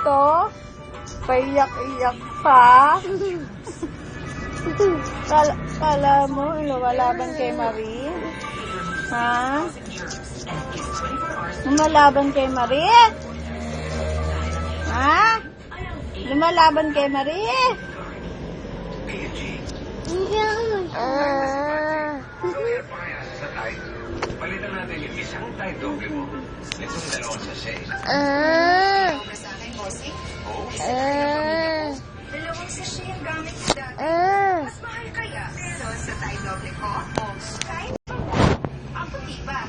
to? Paiyak-iyak pa? Kala mo, lumalaban kay Marie? Ha? Lumalaban kay Marie? Ha? Lumalaban kay Marie? Palitan natin yung isang Tide Doble mo. Itong dalawang sachet. Dalawang sachet ang gamit ko dati. Mas mahal kaya. Pero sa Tide Doble ko, kahit ako tiba.